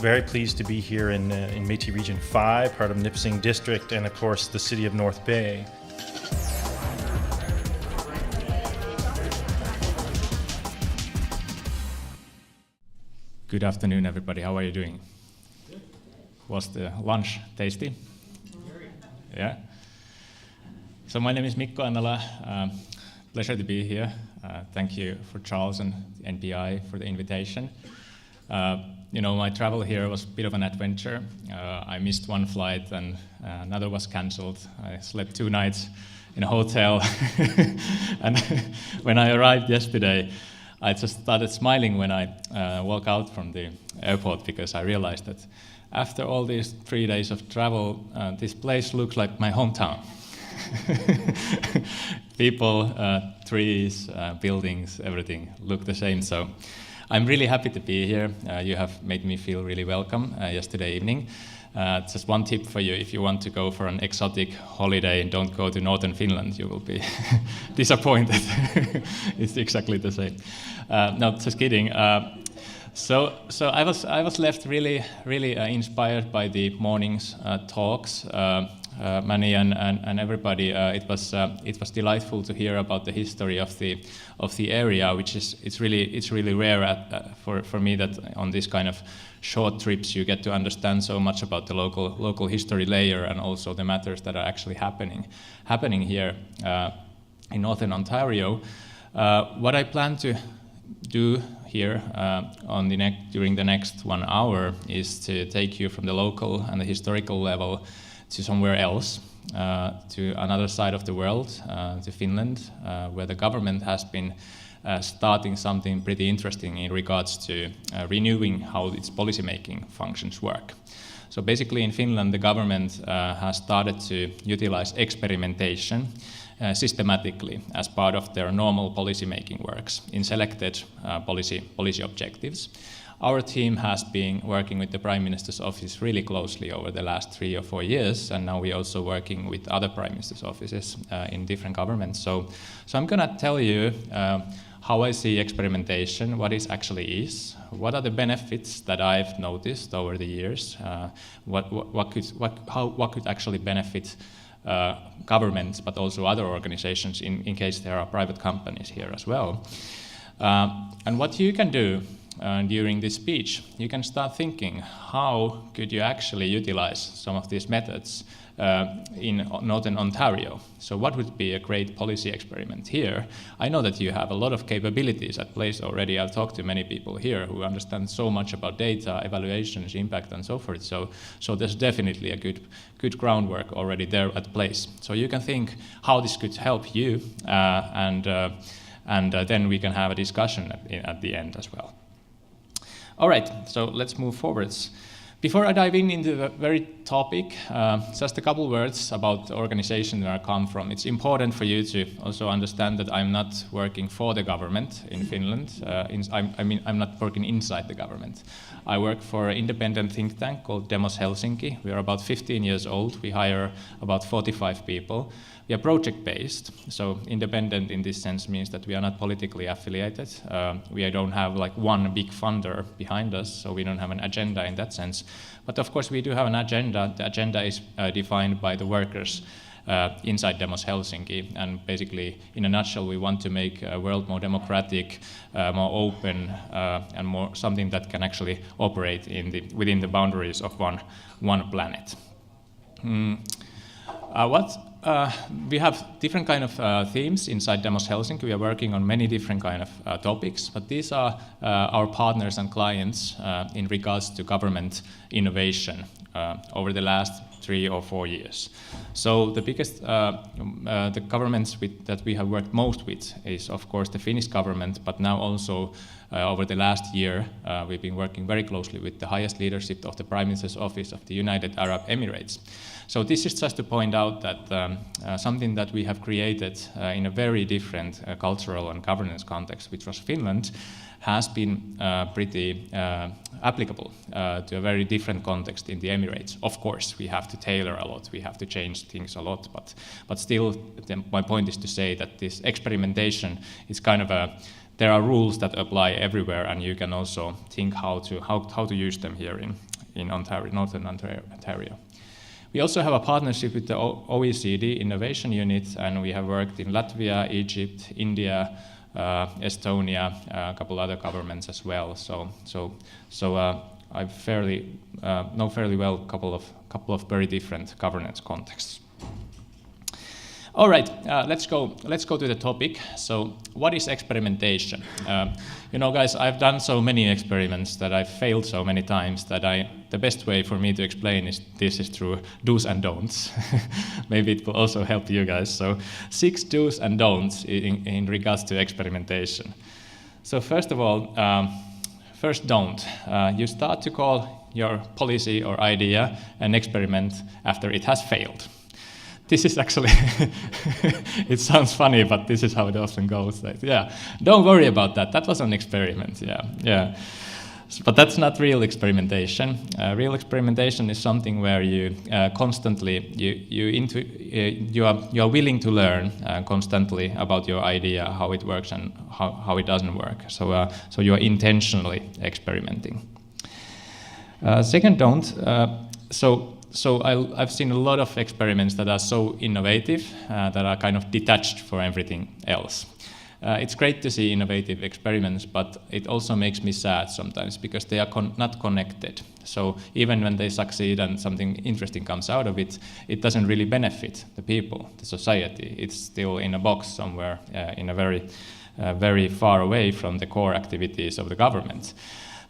Very pleased to be here in Métis Region 5, part of Nipissing District, and of course the city of North Bay. Good afternoon, everybody. How are you doing? Good. Was the lunch tasty? Yeah. So my name is Mikko Annala. Pleasure to be here. Thank you for Charles and NPI for the invitation. My travel here was a bit of an adventure. I missed one flight and another was cancelled. I slept 2 nights in a hotel. And when I arrived yesterday, I just started smiling when I walked out from the airport because I realized that after all these 3 days of travel, this place looks like my hometown. People, trees, buildings, everything look the same. So I'm really happy to be here. You have made me feel really welcome yesterday evening. Just one tip for you: if you want to go for an exotic holiday, don't go to northern Finland. You will be disappointed. It's exactly the same. No, just kidding. So I was left really inspired by the morning's talks. Mani and everybody. It was delightful to hear about the history of the area, which it's really rare for me that on this kind of short trips you get to understand so much about the local history layer and also the matters that are actually happening here in Northern Ontario. What I plan to do here during the next 1 hour is to take you from the local and the historical level to somewhere else, to another side of the world, to Finland, where the government has been starting something pretty interesting in regards to renewing how its policymaking functions work. So basically in Finland, the government has started to utilize experimentation systematically as part of their normal policymaking works in selected policy objectives. Our team has been working with the Prime Minister's office really closely over the last 3 or 4 years, and now we're also working with other Prime Minister's offices in different governments. So I'm going to tell you how I see experimentation, what it actually is, what are the benefits that I've noticed over the years, what could actually benefit governments, but also other organizations in case there are private companies here as well. And what you can do during this speech, you can start thinking, how could you actually utilize some of these methods in Northern Ontario? So what would be a great policy experiment here? I know that you have a lot of capabilities at place already. I've talked to many people here who understand so much about data, evaluations, impact, and so forth. So there's definitely a good groundwork already there at place. So you can think how this could help you, and then we can have a discussion at the end as well. All right, so let's move forwards. Before I dive into the very topic, just a couple words about the organization where I come from. It's important for you to also understand that I'm not working for the government in Finland. I'm not working inside the government. I work for an independent think tank called Demos Helsinki. We are about 15 years old. We hire about 45 people. We are project-based, so independent in this sense means that we are not politically affiliated. We don't have like one big funder behind us, so we don't have an agenda in that sense. But of course we do have an agenda. The agenda is defined by the workers inside Demos Helsinki, and basically in a nutshell we want to make a world more democratic, more open, and more something that can actually operate within the boundaries of one planet. We have different kind of themes inside Demos Helsinki. We are working on many different kind of topics, but these are our partners and clients in regards to government innovation over the last 3 or 4 years. So the biggest, the governments that we have worked most with is of course the Finnish government, but now also over the last year we've been working very closely with the highest leadership of the Prime Minister's Office of the United Arab Emirates. So this is just to point out that something that we have created in a very different cultural and governance context, which was Finland, has been pretty applicable to a very different context in the Emirates. Of course, we have to tailor a lot, we have to change things a lot, but still, my point is to say that this experimentation is kind of there are rules that apply everywhere, and you can also think how to use them here in Ontario, Northern Ontario. We also have a partnership with the OECD Innovation Unit, and we have worked in Latvia, Egypt, India, Estonia, a couple other governments as well. I know fairly well a couple of very different governance contexts. All right, let's go to the topic. So, what is experimentation? Guys, I've done so many experiments that I've failed so many times that the best way for me to explain this is through do's and don'ts. Maybe it will also help you guys. So, 6 do's and don'ts in regards to experimentation. So, first of all, first don't. You start to call your policy or idea an experiment after it has failed. This is actually, it sounds funny, but this is how it often goes. Like, yeah, don't worry about that. That was an experiment. Yeah. But that's not real experimentation. Real experimentation is something where you constantly you are willing to learn constantly about your idea, how it works and how it doesn't work. So you are intentionally experimenting. Second, don't. So I've seen a lot of experiments that are so innovative that are kind of detached from everything else. It's great to see innovative experiments, but it also makes me sad sometimes because they are not connected. So even when they succeed and something interesting comes out of it, it doesn't really benefit the people, the society. It's still in a box somewhere in a very far away from the core activities of the government.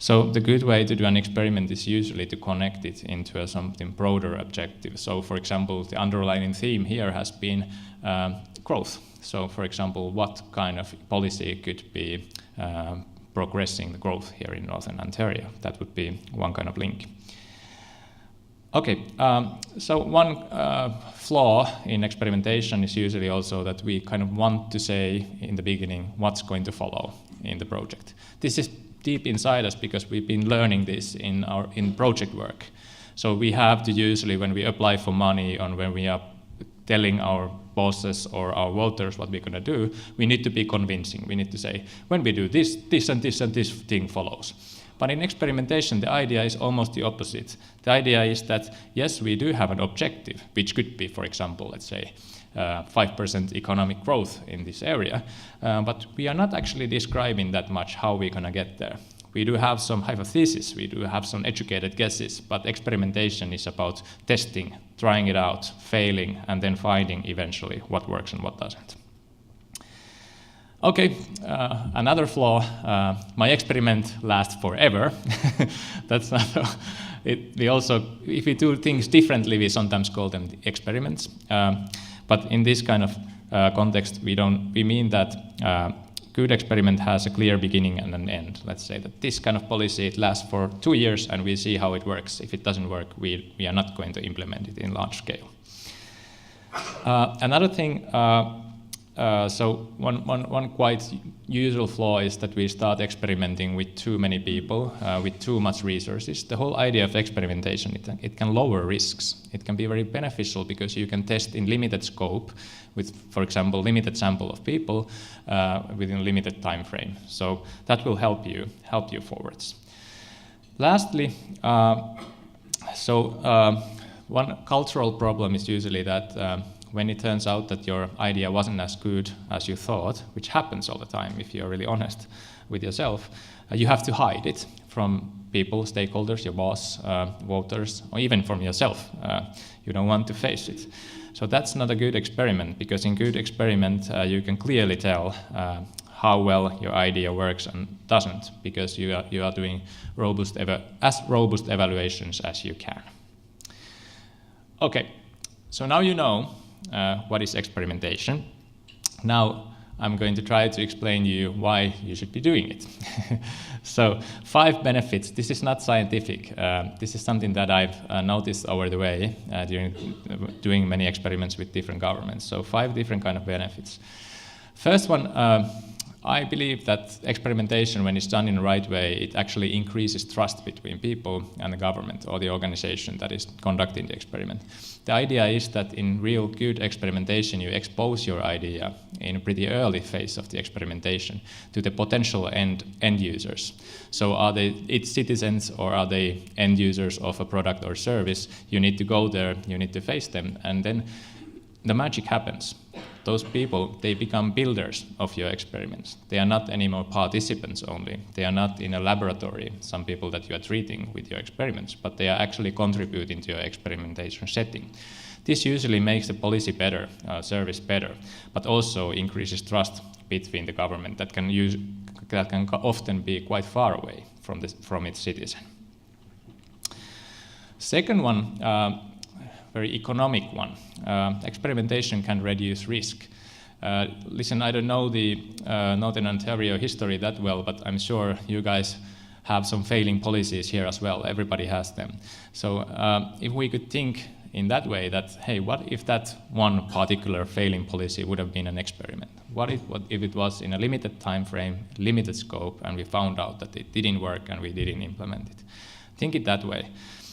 So the good way to do an experiment is usually to connect it into something broader objective. So for example, the underlying theme here has been growth. So for example, what kind of policy could be progressing the growth here in Northern Ontario? That would be one kind of link. Okay, so one flaw in experimentation is usually also that we kind of want to say in the beginning what's going to follow in the project. This is deep inside us because we've been learning this in project work. So we have to usually, when we apply for money or when we are telling our bosses or our voters what we're going to do, we need to be convincing. We need to say, when we do this, this and this and this thing follows. But in experimentation, the idea is almost the opposite. The idea is that, yes, we do have an objective, which could be, for example, let's say, 5% economic growth in this area, but we are not actually describing that much how we're going to get there. We do have some hypotheses, we do have some educated guesses, but experimentation is about testing, trying it out, failing, and then finding eventually what works and what doesn't. Okay, another flaw, my experiment lasts forever. That's not, if we do things differently, we sometimes call them experiments. But in this kind of context, we mean that good experiment has a clear beginning and an end. Let's say that this kind of policy, it lasts for 2 years and we see how it works. If it doesn't work, we are not going to implement it in large scale. Another thing, so one quite usual flaw is that we start experimenting with too many people, with too much resources. The whole idea of experimentation, it can lower risks. It can be very beneficial because you can test in limited scope with, for example, limited sample of people within a limited time frame. So that will help you forwards. Lastly, one cultural problem is usually that when it turns out that your idea wasn't as good as you thought, which happens all the time if you're really honest with yourself, you have to hide it from people, stakeholders, your boss, voters, or even from yourself. You don't want to face it. So that's not a good experiment, because in good experiment you can clearly tell how well your idea works and doesn't, because you are doing as robust evaluations as you can. Okay, so now you know what is experimentation. Now I'm going to try to explain to you why you should be doing it. So 5 benefits. This is not scientific. This is something that I've noticed over the way during doing many experiments with different governments. So 5 different kind of benefits. First one, I believe that experimentation, when it's done in the right way, it actually increases trust between people and the government or the organization that is conducting the experiment. The idea is that in real good experimentation, you expose your idea in a pretty early phase of the experimentation to the potential end users. So are they its citizens or are they end users of a product or service? You need to go there, you need to face them, and then the magic happens. Those people, they become builders of your experiments. They are not anymore participants only. They are not in a laboratory, some people that you are treating with your experiments, but they are actually contributing to your experimentation setting. This usually makes the policy better, service better, but also increases trust between the government that can often be quite far away from its citizen. Second one, very economic one. Experimentation can reduce risk. Listen, I don't know the Northern Ontario history that well, but I'm sure you guys have some failing policies here as well. Everybody has them. So if we could think in that way that, hey, what if that one particular failing policy would have been an experiment? What if it was in a limited time frame, limited scope, and we found out that it didn't work and we didn't implement it? Think it that way.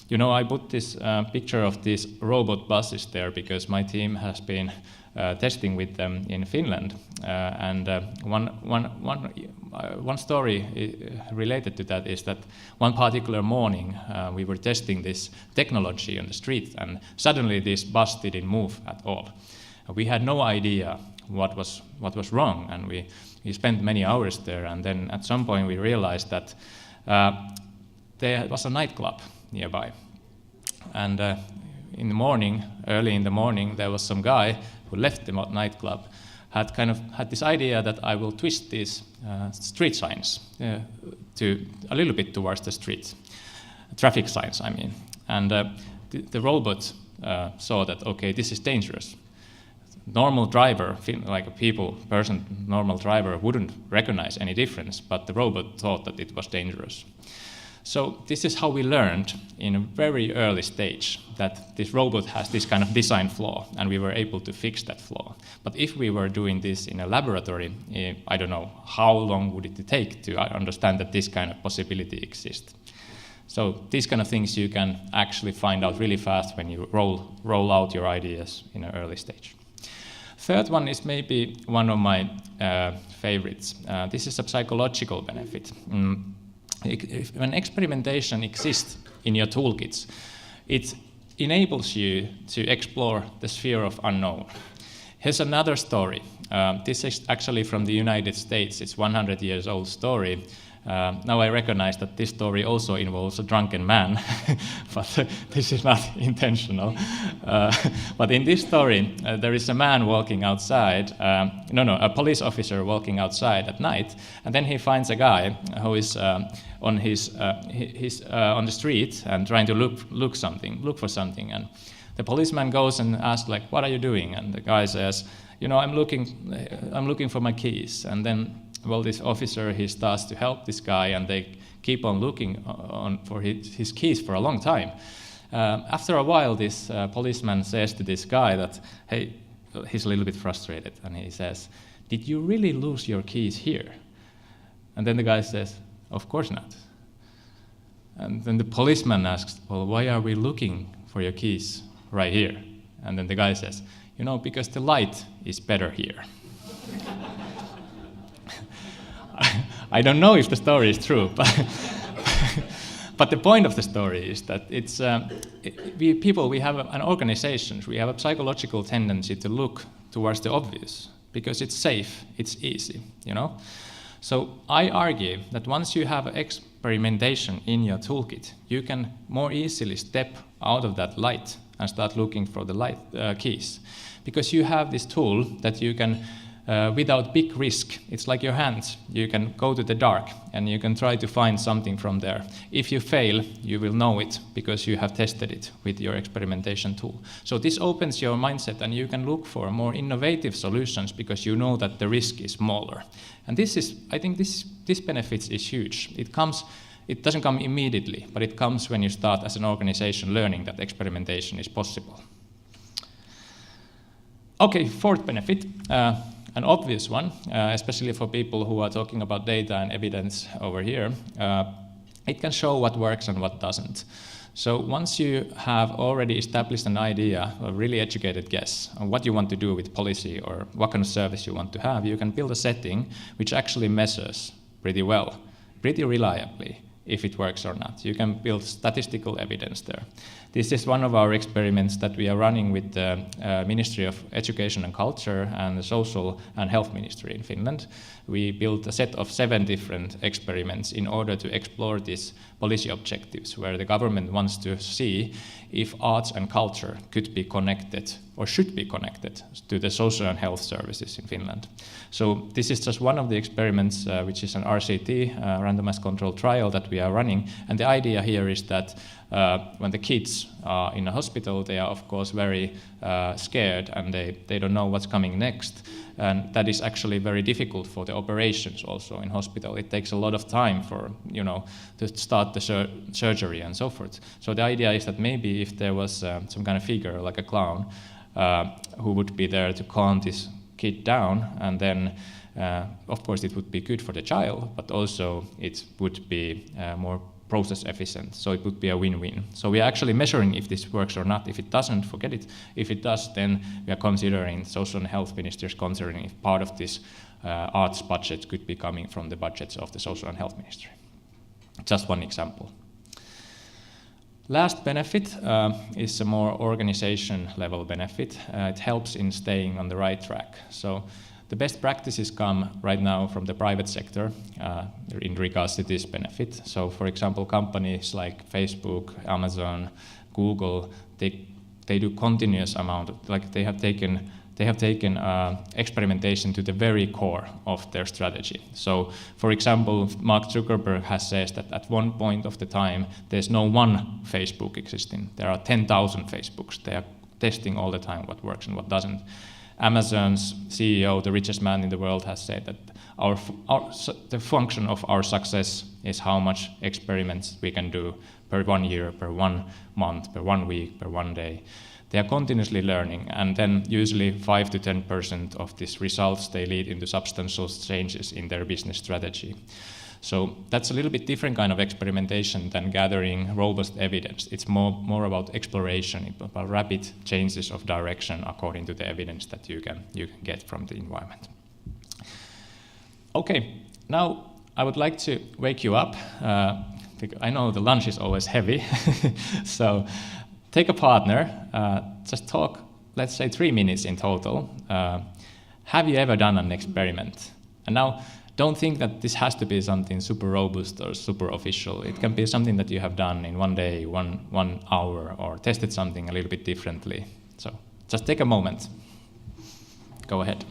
You know, I put this picture of these robot buses there because my team has been testing with them in Finland. And one story related to that is that one particular morning we were testing this technology on the street, and suddenly this bus didn't move at all. We had no idea what was wrong, and we spent many hours there. And then at some point we realized that there was a nightclub nearby. And in the morning, early in the morning, there was some guy who left the nightclub, had this idea that I will twist these street signs to a little bit towards the street, traffic signs, I mean. And the robot saw that, okay, this is dangerous. Normal driver, like normal driver wouldn't recognize any difference, but the robot thought that it was dangerous. So this is how we learned in a very early stage that this robot has this kind of design flaw, and we were able to fix that flaw. But if we were doing this in a laboratory, I don't know, how long would it take to understand that this kind of possibility exists? So these kind of things you can actually find out really fast when you roll out your ideas in an early stage. Third one is maybe one of my favorites. This is a psychological benefit. When experimentation exists in your toolkits, it enables you to explore the sphere of unknown. Here's another story. This is actually from the United States. It's a 100 years old story. Now I recognize that this story also involves a drunken man, but this is not intentional. But in this story, there is a man walking outside, a police officer walking outside at night, and then he finds a guy who is on the street and trying to look for something. And the policeman goes and asks, like, "What are you doing?" And the guy says, I'm looking for my keys. And then, well, this officer, he starts to help this guy, and they keep on looking for his keys for a long time. After a while, this policeman says to this guy that, hey, he's a little bit frustrated, and he says, "Did you really lose your keys here?" And then the guy says, "Of course not." And then the policeman asks, "Well, why are we looking for your keys right here?" And then the guy says, "Because the light is better here." I don't know if the story is true, but the point of the story is that it's we have an organization, we have a psychological tendency to look towards the obvious because it's safe, it's easy, So I argue that once you have experimentation in your toolkit, you can more easily step out of that light and start looking for the light keys, because you have this tool that you can. Without big risk, it's like your hands. You can go to the dark and you can try to find something from there. If you fail, you will know it because you have tested it with your experimentation tool. So this opens your mindset, and you can look for more innovative solutions because you know that the risk is smaller. And I think this benefit is huge. It doesn't come immediately, but it comes when you start as an organization learning that experimentation is possible. Okay, fourth benefit. an obvious one, especially for people who are talking about data and evidence over here. It can show what works and what doesn't. So once you have already established an idea, a really educated guess on what you want to do with policy or what kind of service you want to have, you can build a setting which actually measures pretty well, pretty reliably, if it works or not. You can build statistical evidence there. This is one of our experiments that we are running with the Ministry of Education and Culture and the Social and Health Ministry in Finland. We built a set of 7 different experiments in order to explore these policy objectives, where the government wants to see if arts and culture could be connected or should be connected to the social and health services in Finland. So this is just one of the experiments, which is an RCT, randomized controlled trial that we are running. And the idea here is that when the kids are in a hospital, they are of course very scared and they don't know what's coming next. And that is actually very difficult for the operations also in hospital. It takes a lot of time for, to start the surgery and so forth. So the idea is that maybe if there was some kind of figure like a clown who would be there to calm this kid down, and then of course it would be good for the child, but also it would be more process efficient, so it would be a win-win. So we are actually measuring if this works or not. If it doesn't, forget it. If it does, then we are considering, social and health ministers considering if part of this arts budget could be coming from the budgets of the social and health ministry. Just one example. Last benefit is a more organization level benefit. It helps in staying on the right track. So the best practices come right now from the private sector in regards to this benefit. So for example, companies like Facebook, Amazon, Google, they do continuous amount of, like they have taken experimentation to the very core of their strategy. So for example, Mark Zuckerberg has said that at one point of the time, there's no one Facebook existing. There are 10,000 Facebooks. They are testing all the time what works and what doesn't. Amazon's CEO, the richest man in the world, has said that the function of our success is how much experiments we can do per 1 year, per 1 month, per 1 week, per 1 day. They are continuously learning, and then usually 5 to 10% of these results, they lead into substantial changes in their business strategy. So that's a little bit different kind of experimentation than gathering robust evidence. It's more about exploration, about rapid changes of direction according to the evidence that you can get from the environment. Okay, now I would like to wake you up. Because I know the lunch is always heavy, so take a partner, just talk, let's say 3 minutes in total. Have you ever done an experiment? And now, don't think that this has to be something super robust or super official. It can be something that you have done in 1 day, one hour, or tested something a little bit differently. So just take a moment. Go ahead.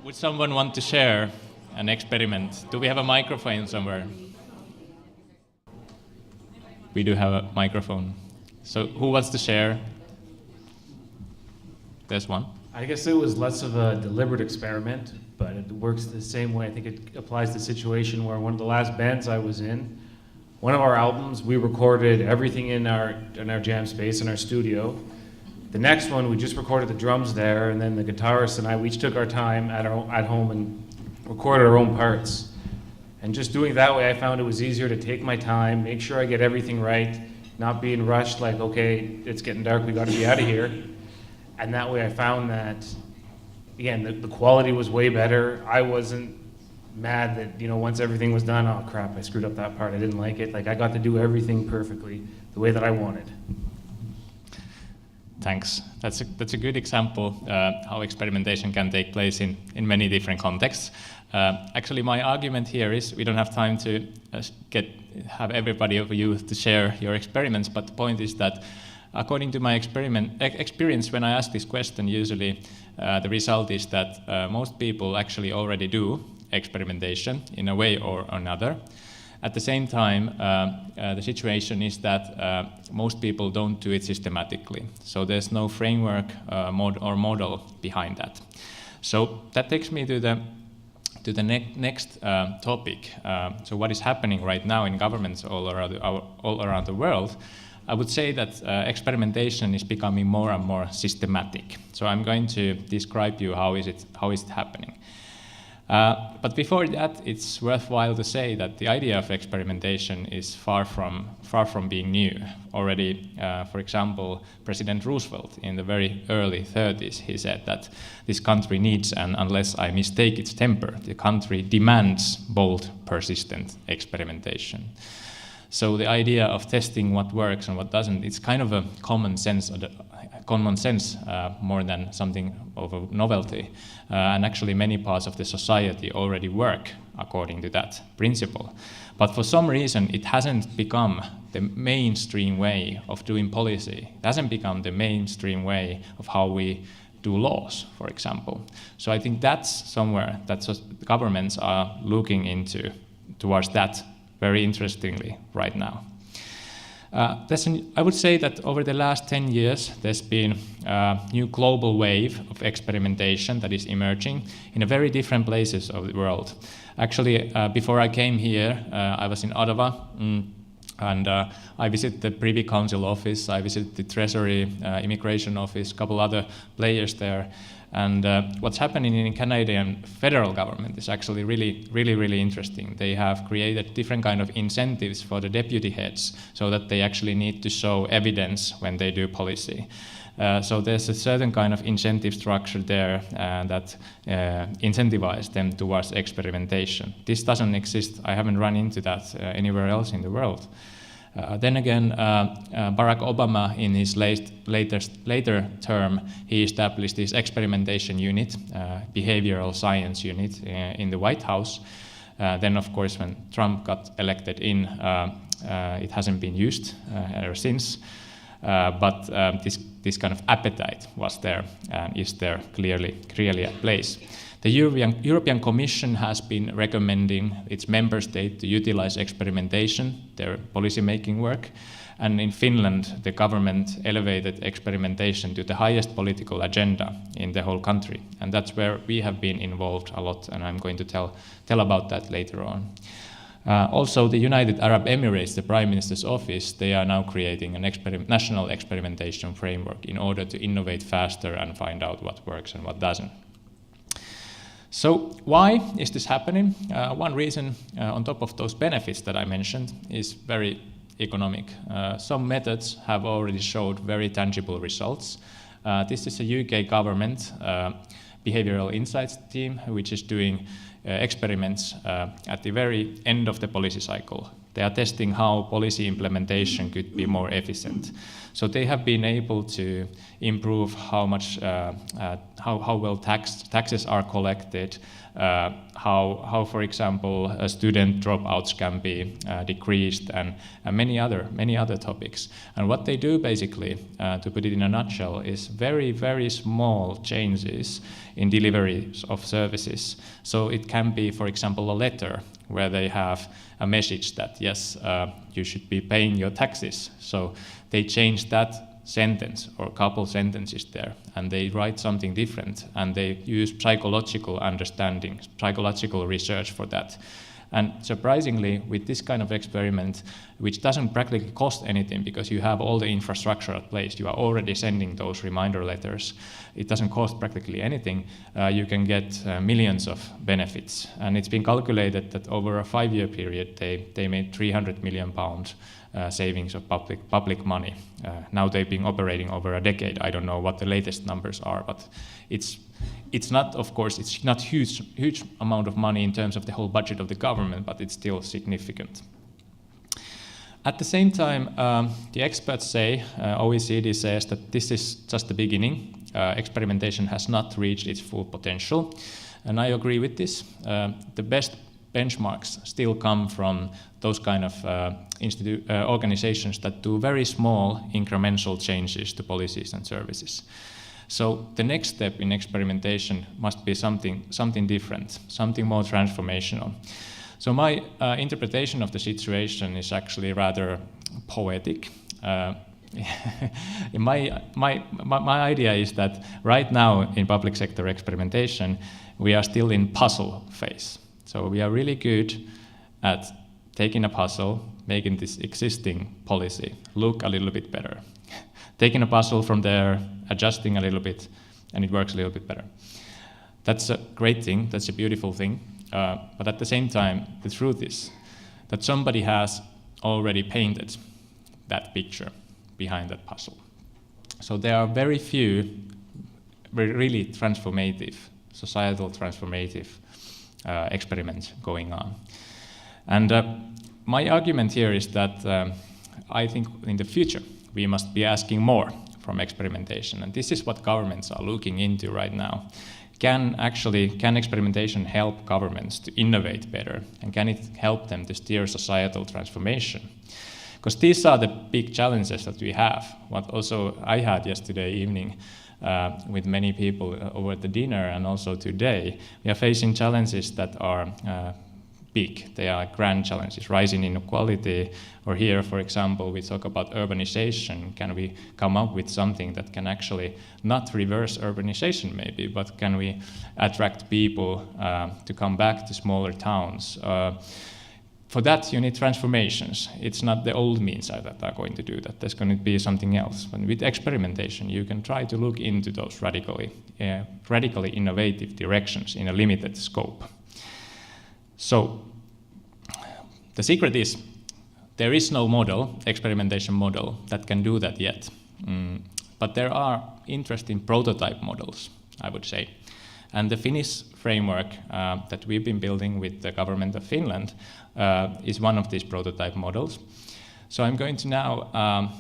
Would someone want to share an experiment? Do we have a microphone somewhere? We do have a microphone. So who wants to share? There's one. I guess it was less of a deliberate experiment, but it works the same way. I think it applies to the situation where one of the last bands I was in, one of our albums, we recorded everything in our jam space, in our studio. The next one, we just recorded the drums there, and then the guitarist and I, we each took our time at home and recorded our own parts. And just doing it that way, I found it was easier to take my time, make sure I get everything right, not being rushed like, okay, it's getting dark, we gotta be out of here. And that way I found that, again, the quality was way better. I wasn't mad that, once everything was done, oh crap, I screwed up that part, I didn't like it. Like, I got to do everything perfectly, the way that I wanted. Thanks. That's a good example how experimentation can take place in many different contexts. Actually, my argument here is we don't have time to have everybody of you to share your experiments, but the point is that according to my experience, when I ask this question, usually the result is that most people actually already do experimentation in a way or another. At the same time, the situation is that most people don't do it systematically. So there's no framework or model behind that. So that takes me to the next topic. So what is happening right now in governments all around the world? I would say that experimentation is becoming more and more systematic. So I'm going to describe you how is it happening. But before that, it's worthwhile to say that the idea of experimentation is far from being new. Already, for example, President Roosevelt in the very early 30s, he said that this country needs, and unless I mistake its temper, the country demands bold, persistent experimentation. So the idea of testing what works and what doesn't, it's kind of a common sense more than something of a novelty. And actually many parts of the society already work according to that principle. But for some reason, it hasn't become the mainstream way of doing policy. It hasn't become the mainstream way of how we do laws, for example. So I think that's somewhere that governments are looking towards that very interestingly right now. I would say that over the last 10 years, there's been a new global wave of experimentation that is emerging in very different places of the world. Actually, before I came here, I was in Ottawa, and I visited the Privy Council office, I visited the Treasury, Immigration office, a couple other players there. And what's happening in the Canadian federal government is actually really interesting. They have created different kind of incentives for the deputy heads so that they actually need to show evidence when they do policy. So there's a certain kind of incentive structure there that incentivizes them towards experimentation. This doesn't exist. I haven't run into that anywhere else in the world. Then again, Barack Obama, in his later term, he established this experimentation unit, behavioral science unit, in the White House. Then, of course, when Trump got elected in, it hasn't been used ever since. But this kind of appetite was there and is there clearly at place. The European Commission has been recommending its member state to utilize experimentation, their policy-making work, and in Finland, the government elevated experimentation to the highest political agenda in the whole country, and that's where we have been involved a lot, and I'm going to tell about that later on. Also, the United Arab Emirates, the Prime Minister's office, they are now creating a national experimentation framework in order to innovate faster and find out what works and what doesn't. So why is this happening? One reason, on top of those benefits that I mentioned, is very economic. Some methods have already showed very tangible results. This is a UK government Behavioural Insights team, which is doing experiments at the very end of the policy cycle. They are testing how policy implementation could be more efficient. So they have been able to improve how well taxes are collected, how, for example, student dropouts can be decreased, and many other topics. And what they do basically, to put it in a nutshell, is very small changes in deliveries of services. So it can be, for example, a letter where they have a message that yes, you should be paying your taxes. So they change that sentence or a couple sentences there, and they write something different, and they use psychological understanding, psychological research for that. And surprisingly, with this kind of experiment, which doesn't practically cost anything because you have all the infrastructure at place, you are already sending those reminder letters, it doesn't cost practically anything, you can get millions of benefits. And it's been calculated that over a 5-year period, they made £300 million savings of public money. Now they've been operating over a decade. I don't know what the latest numbers are, but it's not, of course, it's not huge amount of money in terms of the whole budget of the government, but it's still significant. At the same time, the experts say, OECD says that this is just the beginning. Experimentation has not reached its full potential, and I agree with this. The best benchmarks still come from those kind of organizations that do very small incremental changes to policies and services. So the next step in experimentation must be something different, something more transformational. So my interpretation of the situation is actually rather poetic. My idea is that right now in public sector experimentation, we are still in puzzle phase. So we are really good at taking a puzzle, making this existing policy look a little bit better. Taking a puzzle from there, adjusting a little bit, and it works a little bit better. That's a great thing, that's a beautiful thing, but at the same time, the truth is that somebody has already painted that picture behind that puzzle. So there are very few really transformative, societal transformative experiments going on. And my argument here is that I think in the future we must be asking more from experimentation, and this is what governments are looking into right now. Can experimentation help governments to innovate better, and can it help them to steer societal transformation? Because these are the big challenges that we have. What also I had yesterday evening with many people over at the dinner, and also today, we are facing challenges that are big. They are grand challenges, rising inequality, or here, for example, we talk about urbanization. Can we come up with something that can actually not reverse urbanization maybe, but can we attract people to come back to smaller towns? For that, you need transformations. It's not the old means that are going to do that. There's going to be something else. But with experimentation, you can try to look into those radically innovative directions in a limited scope. So the secret is there is no model, experimentation model, that can do that yet. But there are interesting prototype models, I would say. And the Finnish framework that we've been building with the government of Finland is one of these prototype models. So I'm going to now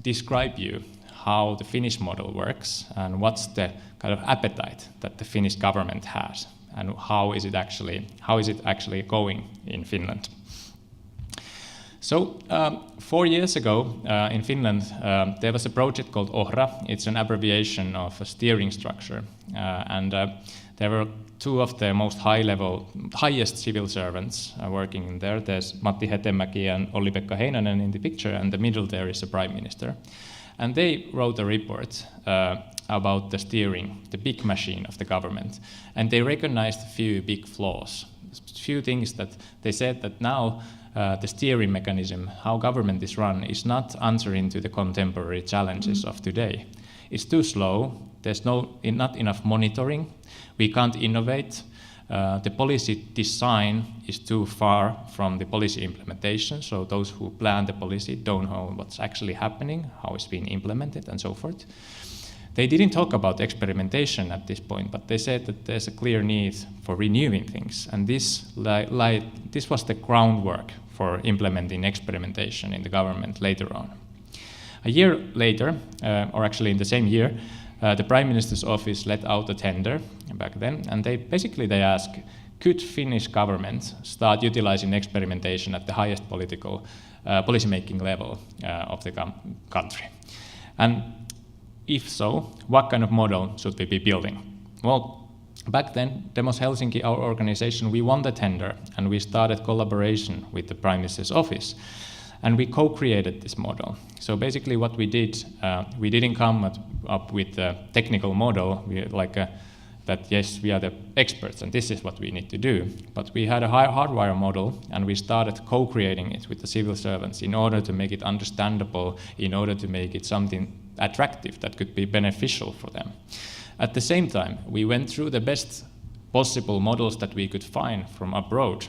describe you how the Finnish model works and what's the kind of appetite that the Finnish government has, and how is it actually going in Finland. So 4 years ago in Finland, there was a project called OHRA. It's an abbreviation of a steering structure. And there were two of the most highest civil servants working in there. There's Matti Hetemäki and Olli-Pekka Heinonen in the picture, and the middle there is the prime minister. And they wrote a report about the steering, the big machine of the government. And they recognized a few big flaws, a few things that they said that now the steering mechanism, how government is run, is not answering to the contemporary challenges of today. It's too slow, there's not enough monitoring, we can't innovate, the policy design is too far from the policy implementation, so those who plan the policy don't know what's actually happening, how it's being implemented, and so forth. They didn't talk about experimentation at this point, but they said that there's a clear need for renewing things, and this was the groundwork for implementing experimentation in the government later on. A year later, or actually in the same year, the Prime Minister's office let out a tender back then, and they asked, could Finnish government start utilizing experimentation at the highest policy-making level of the country? And if so, what kind of model should we be building? Well, back then, Demos Helsinki, our organization, we won the tender, and we started collaboration with the Prime Minister's office. And we co-created this model. So basically what we did, we didn't come up with a technical model, that yes, we are the experts and this is what we need to do. But we had a hardwire model, and we started co-creating it with the civil servants in order to make it understandable, in order to make it something attractive that could be beneficial for them. At the same time, we went through the best possible models that we could find from abroad,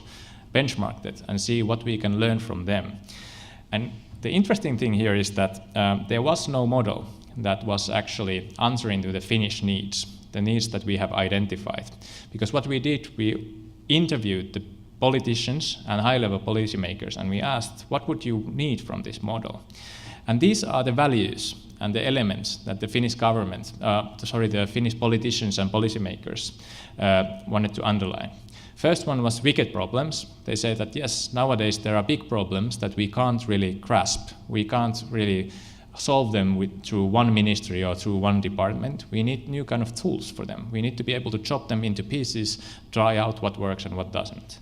benchmarked it, and see what we can learn from them. And the interesting thing here is that there was no model that was actually answering to the Finnish needs, the needs that we have identified. Because what we did, we interviewed the politicians and high-level policymakers, and we asked, what would you need from this model? And these are the values and the elements that the Finnish government, the Finnish politicians and policymakers wanted to underline. First one was wicked problems. They say that yes, nowadays there are big problems that we can't really grasp. We can't really solve them through one ministry or through one department. We need new kind of tools for them. We need to be able to chop them into pieces, try out what works and what doesn't.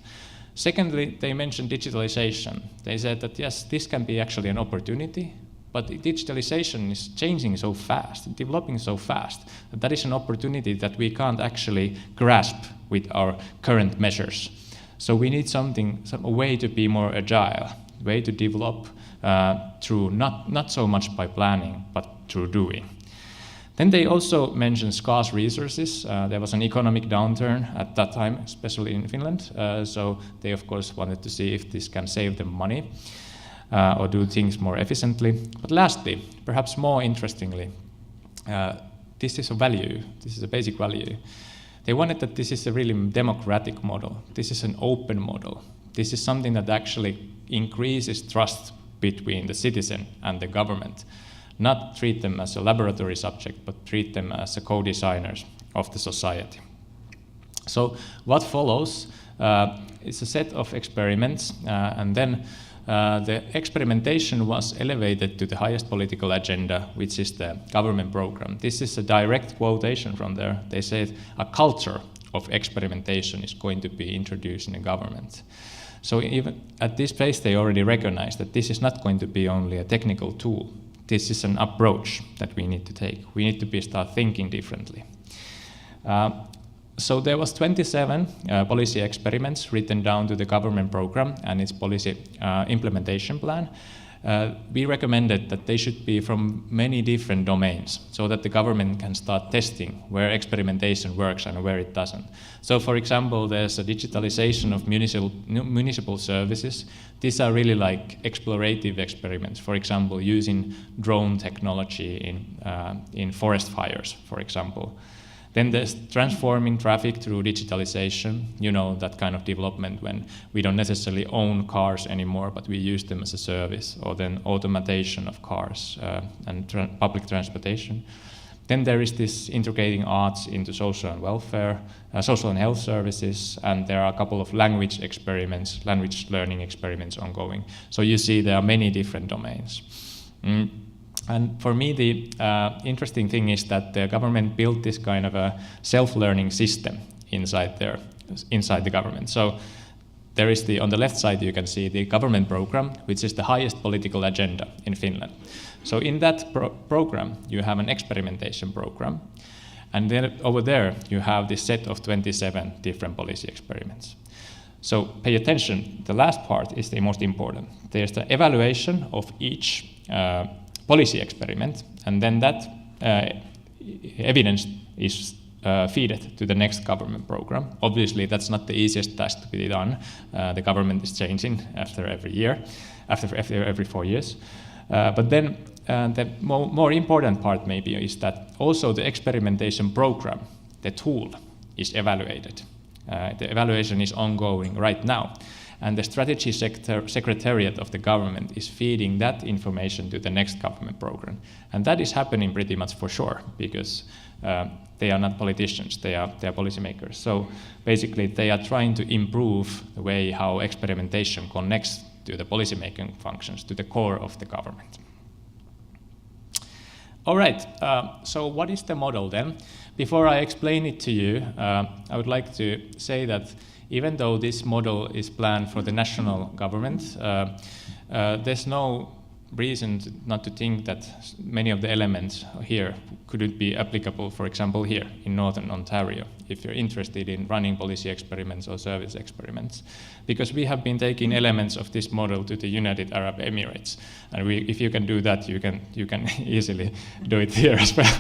Secondly, they mentioned digitalization. They said that yes, this can be actually an opportunity, but digitalization is changing so fast, developing so fast, that is an opportunity that we can't actually grasp with our current measures. So we need a way to be more agile, way to develop through not so much by planning, but through doing. Then they also mentioned scarce resources. There was an economic downturn at that time, especially in Finland. So they, of course, wanted to see if this can save them money or do things more efficiently. But lastly, perhaps more interestingly, this is a value. This is a basic value. They wanted that this is a really democratic model. This is an open model. This is something that actually increases trust between the citizen and the government. Not treat them as a laboratory subject, but treat them as a co-designers of the society. So what follows is a set of experiments, and then the experimentation was elevated to the highest political agenda, which is the government program. This is a direct quotation from there. They said a culture of experimentation is going to be introduced in the government. So even at this phase, they already recognize that this is not going to be only a technical tool. This is an approach that we need to take. We need to start thinking differently. So there was 27 policy experiments written down to the government program and its policy implementation plan. We recommended that they should be from many different domains so that the government can start testing where experimentation works and where it doesn't. So for example, there's a digitalization of municipal services. These are really like explorative experiments, for example, using drone technology in forest fires, for example. Then there's transforming traffic through digitalization, that kind of development when we don't necessarily own cars anymore, but we use them as a service, or then automation of cars and public transportation. Then there is this integrating arts into social and welfare, social and health services, and there are a couple of language learning experiments ongoing. So you see there are many different domains. And for me, the interesting thing is that the government built this kind of a self-learning system inside the government. So there is on the left side, you can see the government program, which is the highest political agenda in Finland. So in that program, you have an experimentation program. And then over there, you have this set of 27 different policy experiments. So pay attention, the last part is the most important. There's the evaluation of each policy experiment, and then that evidence is fed to the next government program. Obviously, that's not the easiest task to be done. The government is changing after every 4 years. But then the more important part maybe is that also the experimentation program, the tool, is evaluated. The evaluation is ongoing right now. And the strategy secretariat of the government is feeding that information to the next government program. And that is happening pretty much for sure, because they are not politicians, they are policymakers. So basically they are trying to improve the way how experimentation connects to the policymaking functions, to the core of the government. All right, so what is the model then? Before I explain it to you, I would like to say that even though this model is planned for the national government, there's no reason not to think that many of the elements here couldn't be applicable, for example, here in Northern Ontario, if you're interested in running policy experiments or service experiments. Because we have been taking elements of this model to the United Arab Emirates. And if you can do that, you can easily do it here as well.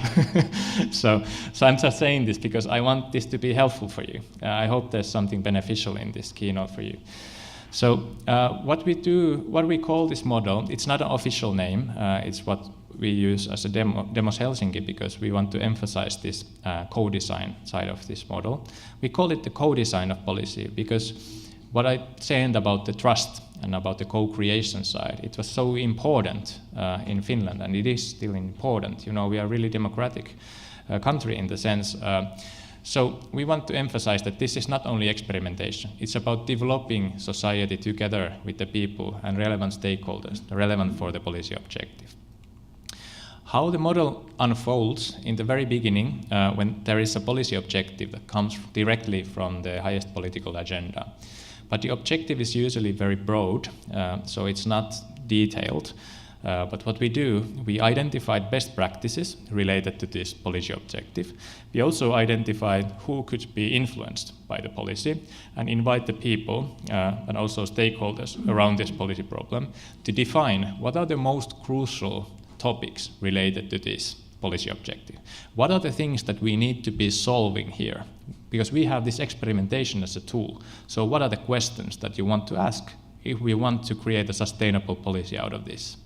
So I'm just saying this because I want this to be helpful for you. I hope there's something beneficial in this keynote for you. So what we call this model, it's not an official name, it's what we use as a Demos Helsinki because we want to emphasize this co-design side of this model. We call it the co-design of policy because what I said about the trust and about the co-creation side, it was so important in Finland, and it is still important. We are a really democratic country in the sense. So we want to emphasize that this is not only experimentation, it's about developing society together with the people and relevant stakeholders, relevant for the policy objective. How the model unfolds in the very beginning, when there is a policy objective that comes directly from the highest political agenda. But the objective is usually very broad, so it's not detailed. But what we do, we identified best practices related to this policy objective. We also identified who could be influenced by the policy and invite the people and also stakeholders around this policy problem to define what are the most crucial topics related to this policy objective. What are the things that we need to be solving here? Because we have this experimentation as a tool. So what are the questions that you want to ask if we want to create a sustainable policy out of this?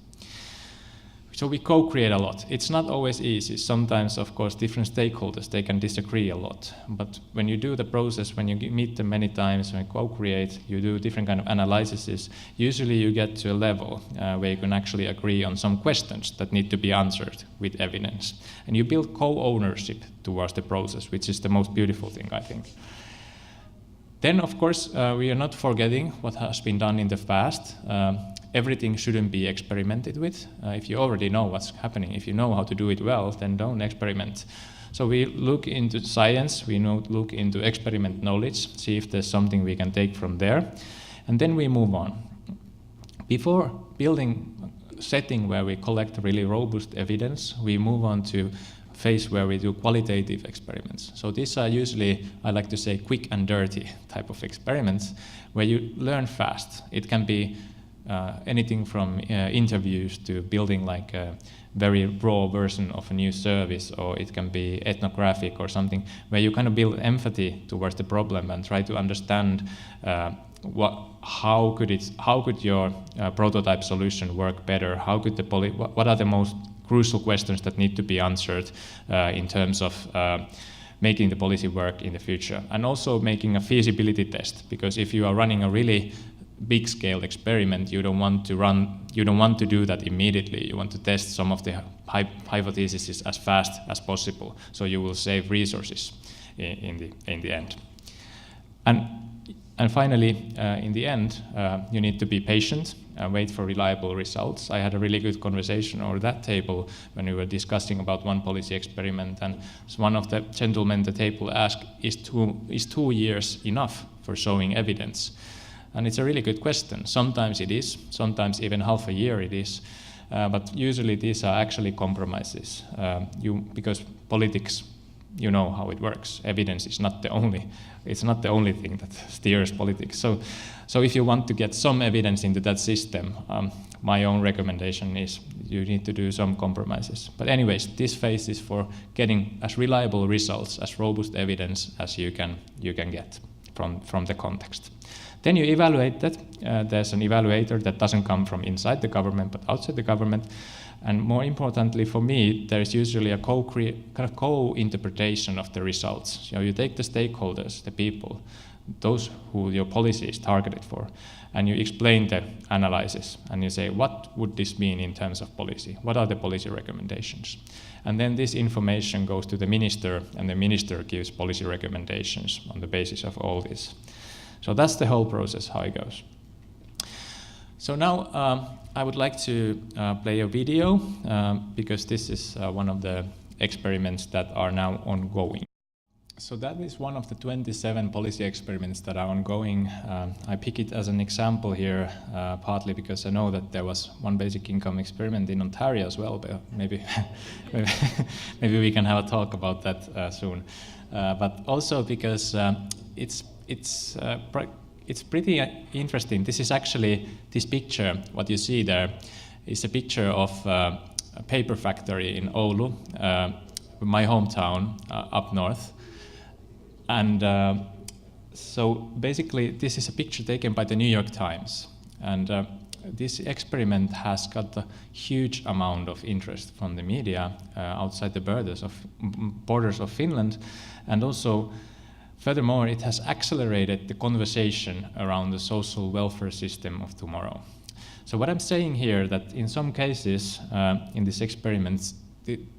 So we co-create a lot. It's not always easy. Sometimes, of course, different stakeholders, they can disagree a lot. But when you do the process, when you meet them many times, when you co-create, you do different kind of analyses, usually you get to a level where you can actually agree on some questions that need to be answered with evidence. And you build co-ownership towards the process, which is the most beautiful thing, I think. Then, of course, we are not forgetting what has been done in the past. Everything shouldn't be experimented with. If you already know what's happening, if you know how to do it well, then don't experiment. So we look into science, we look into experiment knowledge, see if there's something we can take from there, and then we move on. Before building a setting where we collect really robust evidence, we move on to phase where we do qualitative experiments. So these are usually, I like to say, quick and dirty type of experiments where you learn fast. It can be anything from interviews to building like a very raw version of a new service, or it can be ethnographic or something where you kind of build empathy towards the problem and try to understand how could your prototype solution work better? How could what are the most crucial questions that need to be answered in terms of making the policy work in the future, and also making a feasibility test, because if you are running a really big-scale experiment, you don't want to do that immediately. You want to test some of the hypotheses as fast as possible, so you will save resources in the end. And finally, in the end, you need to be patient and wait for reliable results. I had a really good conversation over that table when we were discussing about one policy experiment, and one of the gentlemen at the table asked, is 2 years enough for showing evidence? And it's a really good question. Sometimes it is, sometimes even half a year it is, but usually these are actually compromises. Because politics, you know how it works. Evidence is not the only thing that steers politics. So if you want to get some evidence into that system, my own recommendation is you need to do some compromises. But anyways, this phase is for getting as reliable results, as robust evidence as you can get from the context. Then you evaluate that. There's an evaluator that doesn't come from inside the government, but outside the government. And more importantly for me, there is usually a co-interpretation of the results. So you take the stakeholders, the people, those who your policy is targeted for, and you explain the analysis, and you say, what would this mean in terms of policy? What are the policy recommendations? And then this information goes to the minister, and the minister gives policy recommendations on the basis of all this. So that's the whole process, how it goes. So now I would like to play a video because this is one of the experiments that are now ongoing. So that is one of the 27 policy experiments that are ongoing. I pick it as an example here, partly because I know that there was one basic income experiment in Ontario as well, but maybe we can have a talk about that soon. But also because it's pretty interesting. This is actually, this picture, what you see there, is a picture of a paper factory in Oulu, my hometown up north. And so basically this is a picture taken by the New York Times. And this experiment has got a huge amount of interest from the media outside the borders of Finland. And also, furthermore, it has accelerated the conversation around the social welfare system of tomorrow. So what I'm saying here, that in some cases in these experiments,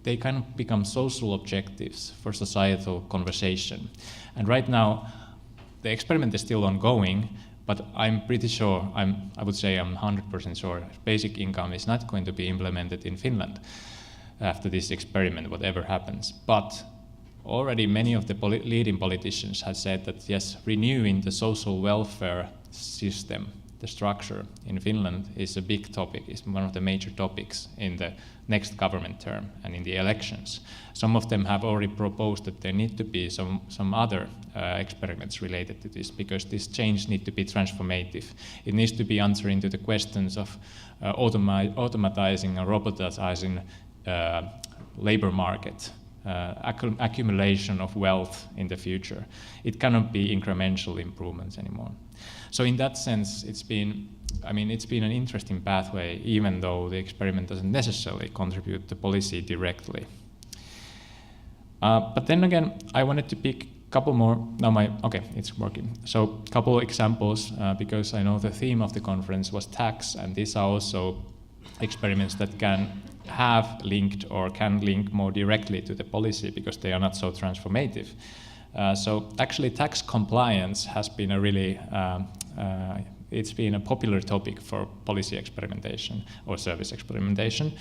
they kind of become social objectives for societal conversation. And right now, the experiment is still ongoing, but I'm pretty sure, I would say I'm 100% sure, basic income is not going to be implemented in Finland after this experiment, whatever happens. But already many of the leading politicians have said that yes, renewing the social welfare system the structure in Finland is a big topic, is one of the major topics in the next government term and in the elections. Some of them have already proposed that there need to be some other experiments related to this, because this change needs to be transformative. It needs to be answering to the questions of automatizing and robotizing labor market, accumulation of wealth in the future. It cannot be incremental improvements anymore. So in that sense, it's been an interesting pathway, even though the experiment doesn't necessarily contribute to policy directly. But then again, I wanted to pick a couple more. Okay, it's working. So a couple examples, because I know the theme of the conference was tax, and these are also experiments that can have linked or can link more directly to the policy because they are not so transformative. So actually tax compliance has been it's been a popular topic for policy experimentation or service experimentation.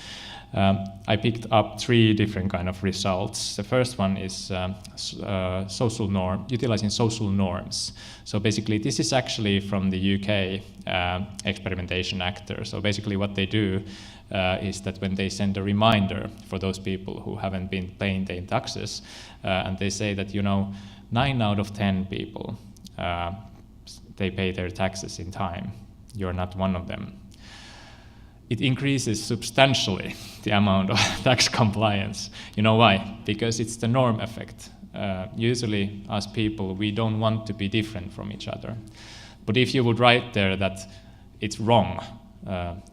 I picked up 3 different kind of results. The first one is utilizing social norms. So basically this is actually from the UK experimentation actor. So basically what they do is that when they send a reminder for those people who haven't been paying their taxes, and they say that 9 out of 10 people they pay their taxes in time. You're not one of them. It increases substantially the amount of tax compliance. You know why? Because it's the norm effect. Usually, as people, we don't want to be different from each other. But if you would write there that it's wrong,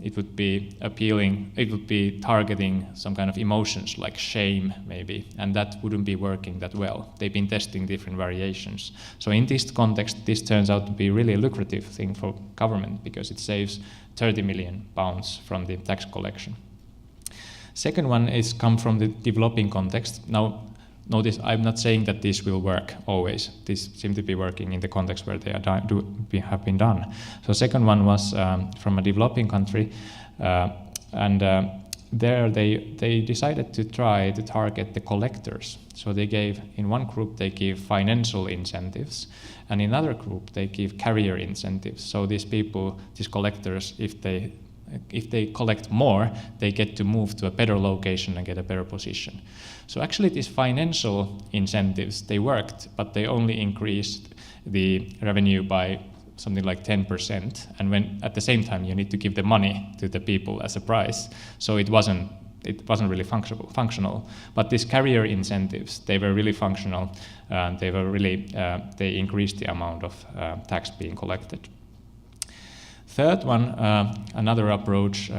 it would be appealing, it would be targeting some kind of emotions like shame maybe, and that wouldn't be working that well. They've been testing different variations. So in this context, this turns out to be really a lucrative thing for government because it saves £30 million from the tax collection. Second one is come from the developing context. Now, notice I'm not saying that this will work always. This seems to be working in the context where they have been done. So second one was from a developing country, and there they decided to try to target the collectors. So they gave, in one group they give financial incentives, and in another group they give career incentives. So these people, these collectors, if they collect more, they get to move to a better location and get a better position. So actually these financial incentives, they worked, but they only increased the revenue by something like 10%. And when at the same time you need to give the money to the people as a prize. So it wasn't really functional. But these career incentives, they were really functional. They increased the amount of tax being collected. Third one, another approach,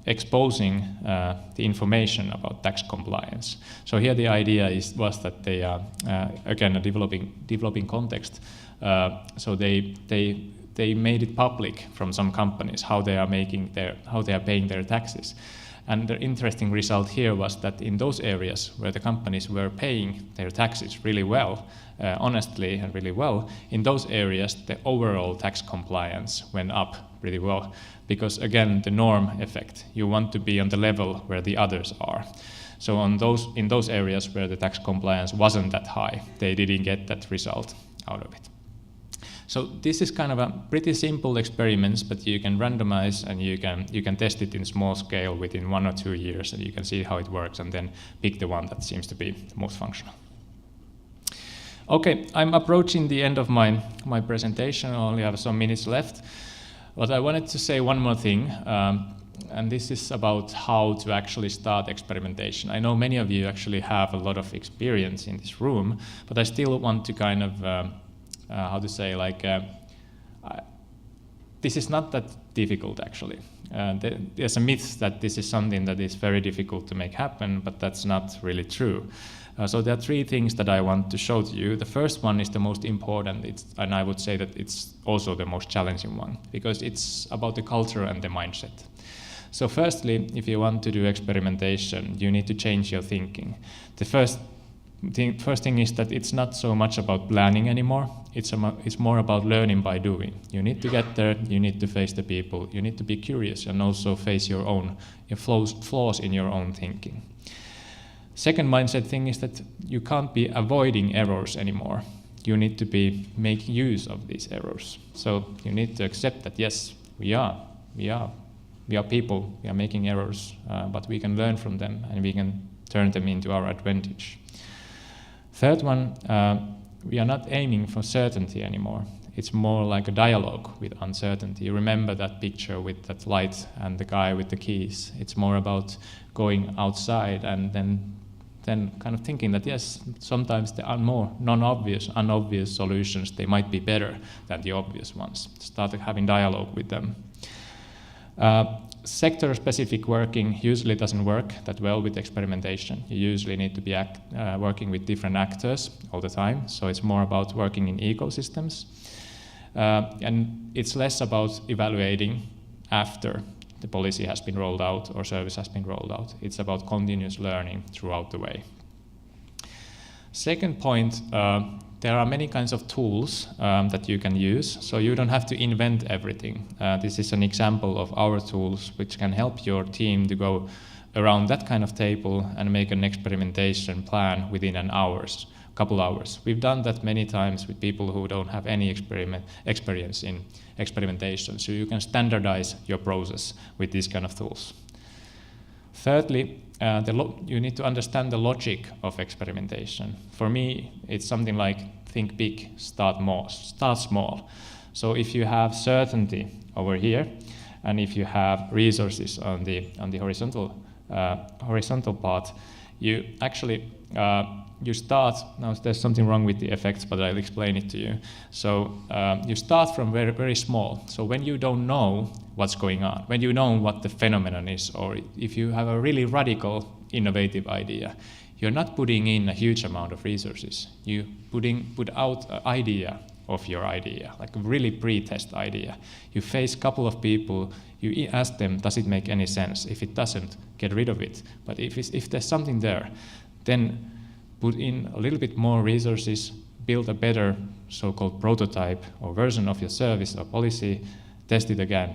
exposing the information about tax compliance. So here the idea was that they are, again, a developing context. So they made it public from some companies how they are paying their taxes. And the interesting result here was that in those areas where the companies were paying their taxes really well, honestly and really well, in those areas the overall tax compliance went up really well. Because again, the norm effect, you want to be on the level where the others are. So in those areas where the tax compliance wasn't that high, they didn't get that result out of it. So this is kind of a pretty simple experiments, but you can randomize and you can test it in small scale within 1 or 2 years, and you can see how it works and then pick the one that seems to be most functional. Okay, I'm approaching the end of my presentation. I only have some minutes left, but I wanted to say one more thing, and this is about how to actually start experimentation. I know many of you actually have a lot of experience in this room, but I still want to kind of this is not that difficult actually. There's a myth that this is something that is very difficult to make happen, but that's not really true. So there are 3 things that I want to show to you. The first one is the most important, and I would say that it's also the most challenging one, because it's about the culture and the mindset. So firstly, if you want to do experimentation, you need to change your thinking. The first thing is that it's not so much about planning anymore. It's more about learning by doing. You need to get there. You need to face the people. You need to be curious and also face your flaws in your own thinking. Second mindset thing is that you can't be avoiding errors anymore. You need to be making use of these errors. So you need to accept that yes, we are people, we are making errors, but we can learn from them and we can turn them into our advantage. Third one, we are not aiming for certainty anymore. It's more like a dialogue with uncertainty. You remember that picture with that light and the guy with the keys. It's more about going outside and then kind of thinking that yes, sometimes the more unobvious solutions, they might be better than the obvious ones. Start having dialogue with them. Sector-specific working usually doesn't work that well with experimentation. You usually need to be working with different actors all the time, so it's more about working in ecosystems. And it's less about evaluating after the policy has been rolled out or service has been rolled out. It's about continuous learning throughout the way. Second point, there are many kinds of tools that you can use, so you don't have to invent everything. This is an example of our tools which can help your team to go around that kind of table and make an experimentation plan within couple hours. We've done that many times with people who don't have any experience in experimentation, so you can standardize your process with these kind of tools. Thirdly, you need to understand the logic of experimentation. For me, it's something like think big, start small. So if you have certainty over here, and if you have resources on the horizontal part, you actually you start. Now there's something wrong with the effects, but I'll explain it to you. So you start from very, very small. So when you don't know what's going on, when you know what the phenomenon is, or if you have a really radical, innovative idea, you're not putting in a huge amount of resources. You put out an idea of your idea, like a really pre-test idea. You face a couple of people, you ask them, does it make any sense? If it doesn't, get rid of it. But if there's something there, then put in a little bit more resources, build a better so-called prototype or version of your service or policy, test it again.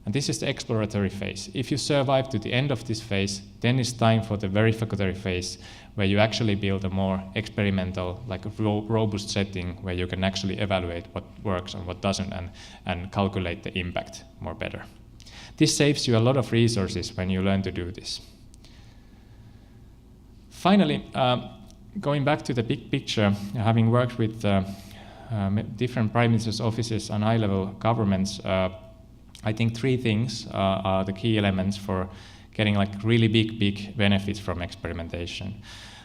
And this is the exploratory phase. If you survive to the end of this phase, then it's time for the verificatory phase, where you actually build a more experimental, like a robust setting where you can actually evaluate what works and what doesn't and calculate the impact more better. This saves you a lot of resources when you learn to do this. Finally, going back to the big picture, having worked with different prime minister's offices and high-level governments, I think three things are the key elements for getting like really big benefits from experimentation.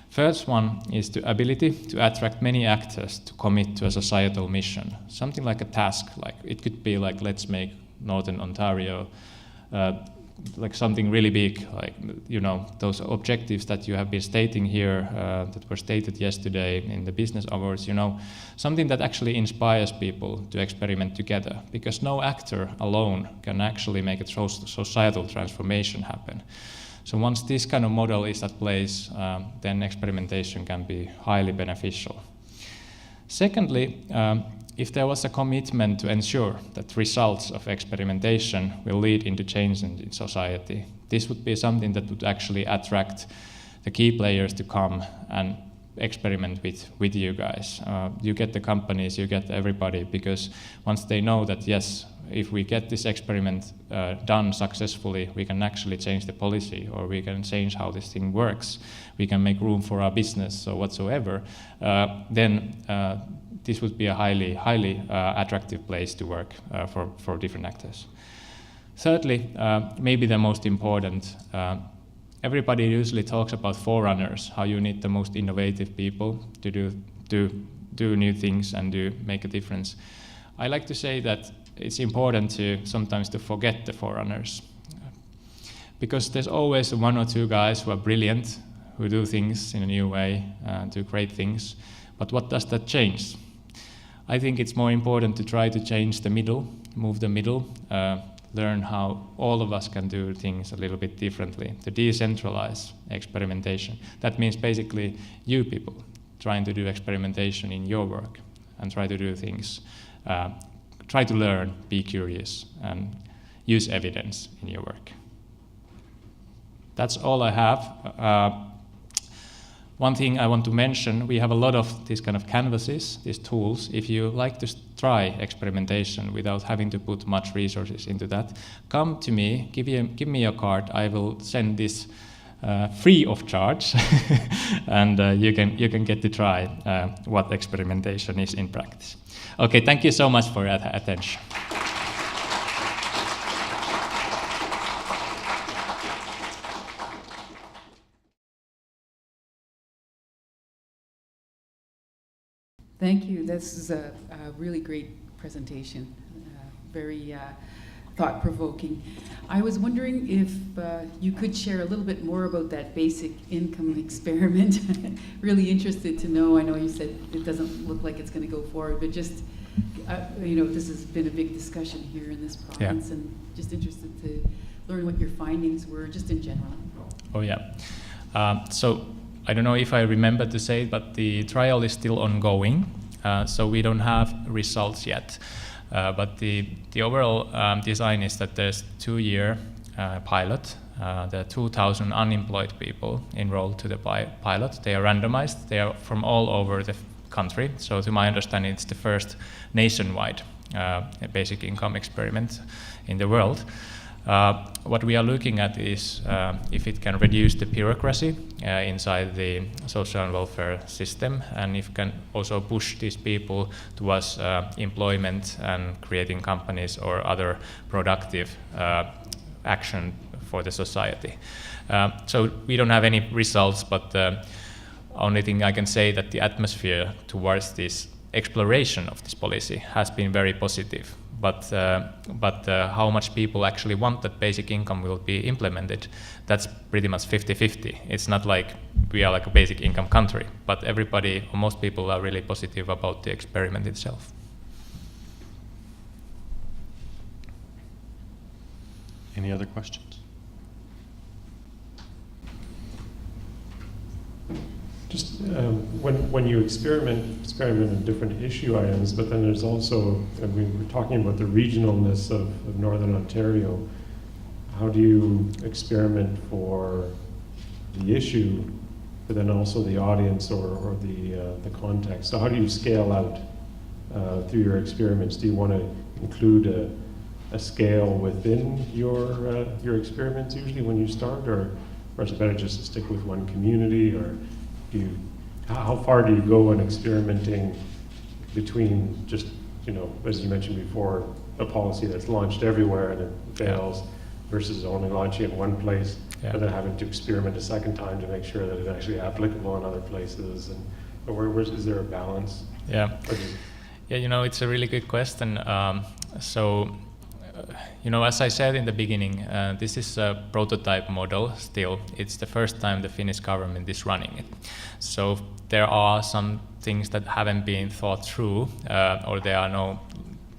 First one is the ability to attract many actors to commit to a societal mission, something like a task. Like it could be like, let's make Northern Ontario like something really big, like, you know, those objectives that you have been stating here, that were stated yesterday in the business hours, you know, something that actually inspires people to experiment together, because no actor alone can actually make a societal transformation happen. So once this kind of model is at place, then experimentation can be highly beneficial. Secondly, if there was a commitment to ensure that results of experimentation will lead into change in society, this would be something that would actually attract the key players to come and experiment with you guys. You get the companies, you get everybody, because once they know that, yes, if we get this experiment done successfully, we can actually change the policy, or we can change how this thing works, we can make room for our business or whatsoever, then this would be a highly attractive place to work for different actors. Thirdly, maybe the most important, everybody usually talks about forerunners, how you need the most innovative people to do new things and to make a difference. I like to say that it's important to sometimes to forget the forerunners, because there's always one or two guys who are brilliant, who do things in a new way, do great things. But what does that change? I think it's more important to try to change the middle, move the middle, learn how all of us can do things a little bit differently, to decentralize experimentation. That means basically you people trying to do experimentation in your work and try to do things, try to learn, be curious, and use evidence in your work. That's all I have. one thing I want to mention, we have a lot of these kind of canvases, these tools. If you like to try experimentation without having to put much resources into that, come to me, give me your card. I will send this free of charge, and you can get to try what experimentation is in practice. Okay, thank you so much for your attention. Thank you. This is a really great presentation, very thought-provoking. I was wondering if you could share a little bit more about that basic income experiment. Really interested to know. I know you said it doesn't look like it's going to go forward, but just, this has been a big discussion here in this province, and just interested to learn what your findings were, just in general. Oh, yeah. So I don't know if I remember to say it, but the trial is still ongoing, so we don't have results yet. But the overall design is that there's 2-year pilot. There are 2,000 unemployed people enrolled to the pilot. They are randomized. They are from all over the country. So to my understanding, it's the first nationwide basic income experiment in the world. What we are looking at is if it can reduce the bureaucracy inside the social and welfare system, and if it can also push these people towards employment and creating companies or other productive action for the society. So we don't have any results, but the only thing I can say that the atmosphere towards this exploration of this policy has been very positive. But how much people actually want that basic income will be implemented, that's pretty much 50-50. It's not like we are like a basic income country, but everybody, or most people, are really positive about the experiment itself. Any other questions? Just when you experiment on different issue items, but then there's also, and we were talking about the regionalness of Northern Ontario. How do you experiment for the issue, but then also the audience or the context? So how do you scale out through your experiments? Do you want to include a scale within your experiments usually when you start, or is it better just to stick with one community, or how far do you go in experimenting between just, as you mentioned before, a policy that's launched everywhere and it fails, versus only launching in one place, but then having to experiment a second time to make sure that it's actually applicable in other places, and is there a balance? Yeah, it's a really good question. As I said in the beginning, this is a prototype model still. It's the first time the Finnish government is running it. So there are some things that haven't been thought through, or there are no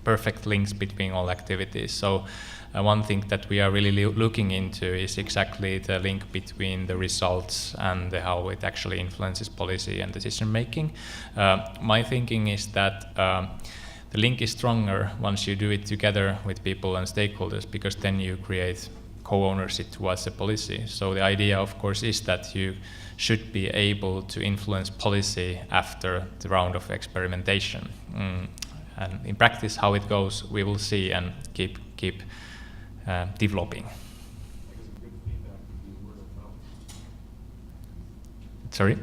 perfect links between all activities. So one thing that we are really looking into is exactly the link between the results and how it actually influences policy and decision making. My thinking is that the link is stronger once you do it together with people and stakeholders, because then you create co-ownership towards the policy. So the idea, of course, is that you should be able to influence policy after the round of experimentation. And in practice, how it goes, we will see and keep developing. Sorry?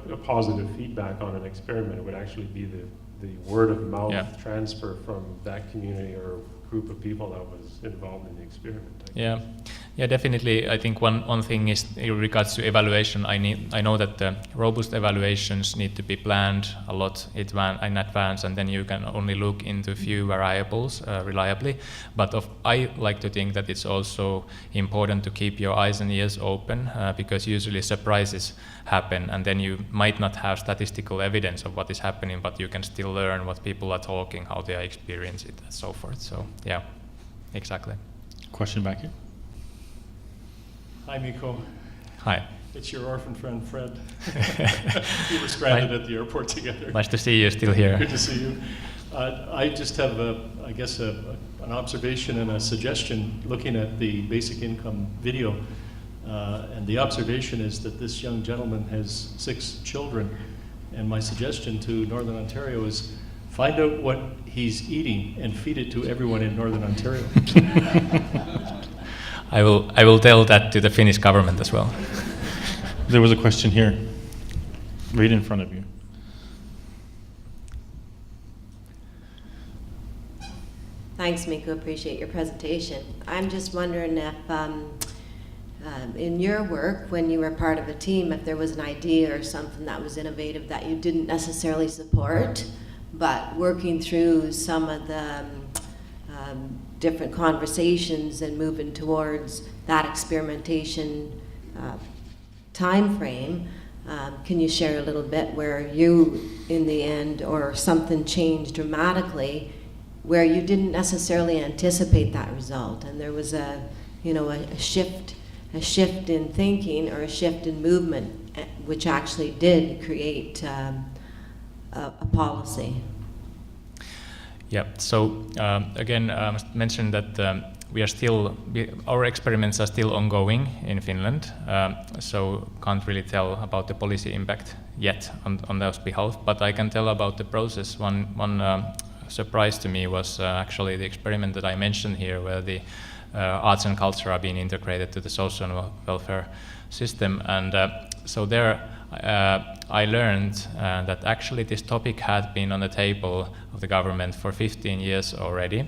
A positive feedback on an experiment would actually be the word of mouth transfer from that community or group of people that was involved in the experiment. Yeah, definitely. I think one thing is in regards to evaluation. I know that the robust evaluations need to be planned a lot in advance, and then you can only look into a few variables reliably. But I like to think that it's also important to keep your eyes and ears open, because usually surprises happen, and then you might not have statistical evidence of what is happening, but you can still learn what people are talking, how they are experiencing it, and so forth. So yeah, exactly. Question back here. Hi, Mikko. Hi. It's your orphan friend, Fred. We were stranded at the airport together. Nice to see you still here. Good to see you. I just have, I guess, an observation and a suggestion looking at the basic income video. And the observation is that this young gentleman has 6 children. And my suggestion to Northern Ontario is find out what he's eating and feed it to everyone in Northern Ontario. I will tell that to the Finnish government as well. There was a question here, right in front of you. Thanks, Mikko. Appreciate your presentation. I'm just wondering if, in your work, when you were part of a team, if there was an idea or something that was innovative that you didn't necessarily support, but working through some of the different conversations and moving towards that experimentation time frame, can you share a little bit where you, in the end, or something changed dramatically where you didn't necessarily anticipate that result, and there was a shift in thinking or a shift in movement, which actually did create a policy? Yeah. So again, I must mention that our experiments are still ongoing in Finland. So can't really tell about the policy impact yet on those behalf. But I can tell about the process. One surprise to me was actually the experiment that I mentioned here, where the arts and culture are being integrated to the social and welfare system. And so there I learned that actually this topic had been on the table of the government for 15 years already.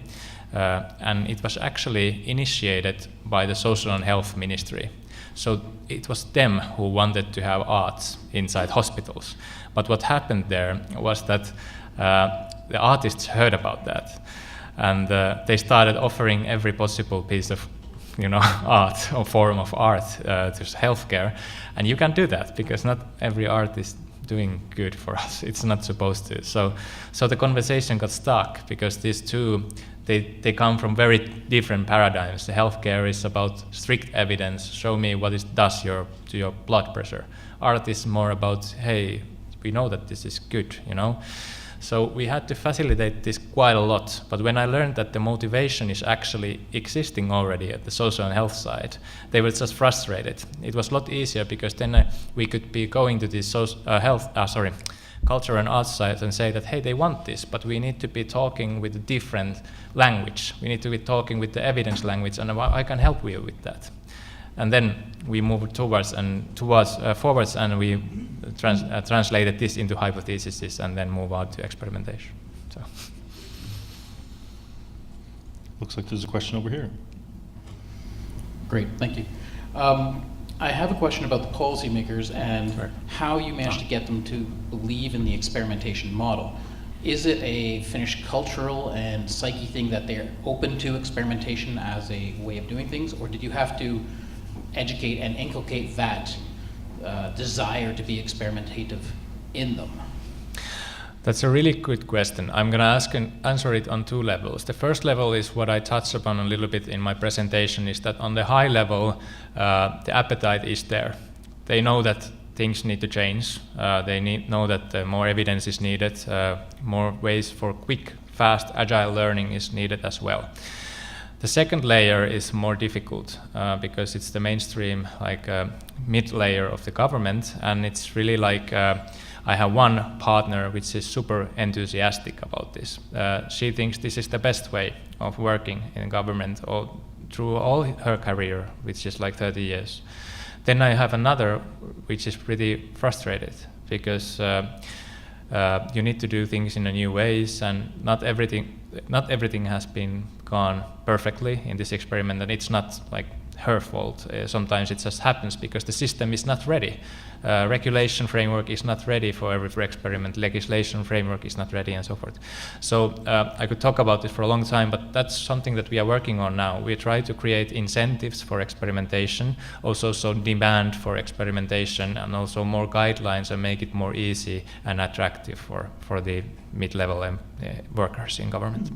And it was actually initiated by the Social and Health Ministry. So it was them who wanted to have arts inside hospitals. But what happened there was that the artists heard about that, and they started offering every possible piece of art or form of art to healthcare. And you can do that because not every art is doing good for us. It's not supposed to. So the conversation got stuck because these two, they come from very different paradigms. The healthcare is about strict evidence. Show me what it does to your blood pressure. Art is more about, hey, we know that this is good, So we had to facilitate this quite a lot. But when I learned that the motivation is actually existing already at the social and health side, they were just frustrated. It was a lot easier because then we could be going to this culture and arts side and say that, hey, they want this, but we need to be talking with a different language. We need to be talking with the evidence language, and I can help you with that. And then we moved forwards, and we translated this into hypotheses, and then move on to experimentation. So. Looks like there's a question over here. Great, thank you. I have a question about the policymakers and how you managed to get them to believe in the experimentation model. Is it a Finnish cultural and psyche thing that they're open to experimentation as a way of doing things, or did you have to educate and inculcate that desire to be experimentative in them? That's a really good question. I'm going to answer it on 2 levels. The first level is what I touched upon a little bit in my presentation, is that on the high level, the appetite is there. They know that things need to change. They know that more evidence is needed, more ways for quick, fast, agile learning is needed as well. The second layer is more difficult because it's the mainstream, mid-layer of the government, and it's really I have one partner which is super enthusiastic about this. She thinks this is the best way of working in government through all her career, which is 30 years. Then I have another which is pretty frustrated because you need to do things in a new ways, and not everything has been gone perfectly in this experiment, and it's not her fault. Sometimes it just happens because the system is not ready. Regulation framework is not ready for every experiment. Legislation framework is not ready, and so forth. So I could talk about this for a long time, but that's something that we are working on now. We try to create incentives for experimentation, also demand for experimentation, and also more guidelines and make it more easy and attractive for the mid-level workers in government.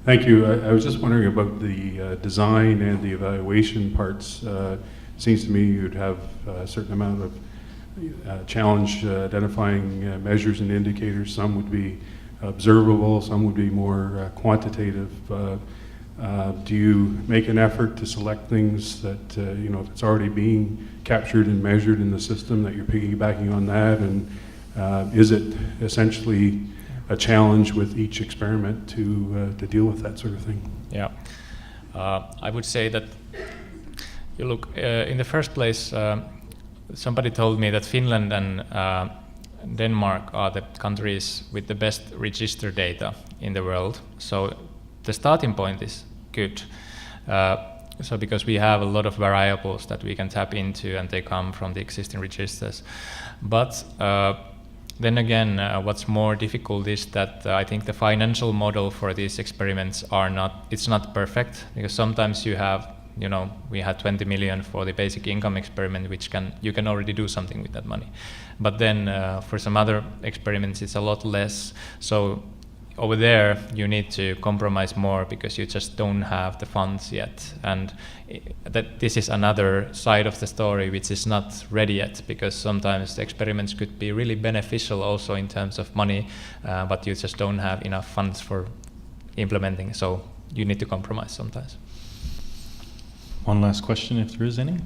Thank you. I was just wondering about the design and the evaluation parts. It seems to me you'd have a certain amount of challenge identifying measures and indicators. Some would be observable, some would be more quantitative. Do you make an effort to select things that, if it's already being captured and measured in the system, that you're piggybacking on that? And is it essentially a challenge with each experiment to deal with that sort of thing? Yeah, I would say that you look, in the first place, somebody told me that Finland and Denmark are the countries with the best register data in the world. So the starting point is good. So because we have a lot of variables that we can tap into and they come from the existing registers. But then again, what's more difficult is that I think the financial model for these experiments it's not perfect, because sometimes you have, we had 20 million for the basic income experiment, which you can already do something with that money. But then for some other experiments, it's a lot less. So over there, you need to compromise more because you just don't have the funds yet. And that this is another side of the story which is not ready yet, because sometimes the experiments could be really beneficial also in terms of money, but you just don't have enough funds for implementing. So you need to compromise sometimes. One last question, if there is any. Here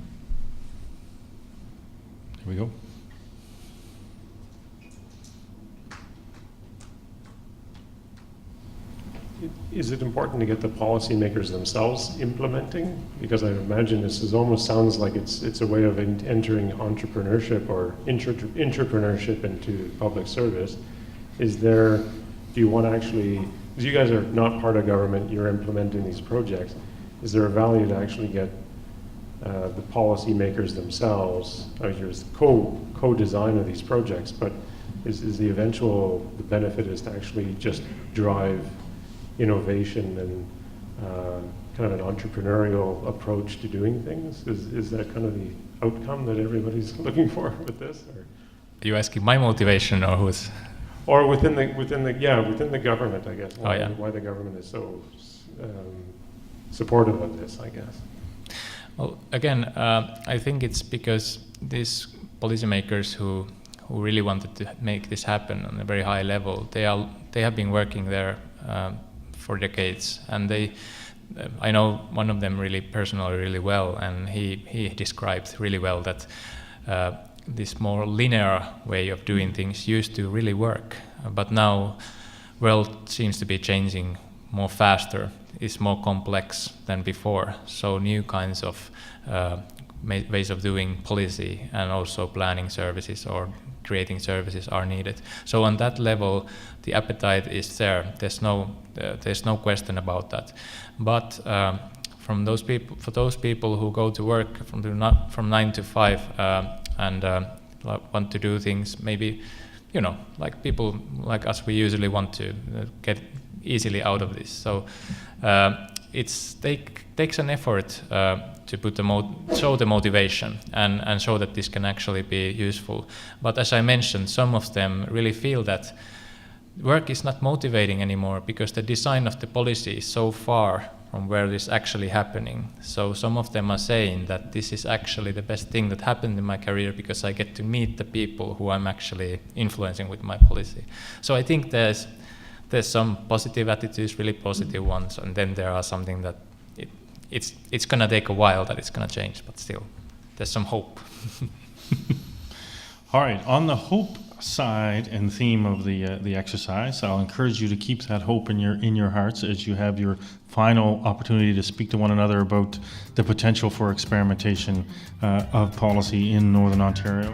we go. Is it important to get the policymakers themselves implementing? Because I imagine this almost sounds like it's a way of entering entrepreneurship or intrapreneurship into public service. Do you want to actually, because you guys are not part of government, you're implementing these projects, is there a value to actually get the policymakers themselves, there's co-design of these projects, but is the benefit is to actually just drive innovation and kind of an entrepreneurial approach to doing things? Is that kind of the outcome that everybody's looking for with this? Or? Are you asking my motivation or who's? Or within the government, I guess. Why the government is so supportive of this, I guess. Well, again, I think it's because these policymakers who really wanted to make this happen on a very high level, they have been working there for decades, and I know one of them really personally really well, and he described really well that this more linear way of doing things used to really work, but now world seems to be changing more faster. It's more complex than before, so new kinds of ways of doing policy and also planning services or creating services are needed. So on that level, the appetite is there. There's no question about that. But for those people who go to work from 9 to 5 and want to do things, maybe like people like us, we usually want to get easily out of this. So it takes an effort to show the motivation and show that this can actually be useful. But as I mentioned, some of them really feel that work is not motivating anymore because the design of the policy is so far from where it is actually happening. So some of them are saying that this is actually the best thing that happened in my career because I get to meet the people who I'm actually influencing with my policy. So I think there's some positive attitudes, really positive ones, and then there are something that it's going to take a while that it's going to change, but still, there's some hope. All right, on the hope side and theme of the exercise, I'll encourage you to keep that hope in your hearts as you have your final opportunity to speak to one another about the potential for experimentation of policy in Northern Ontario.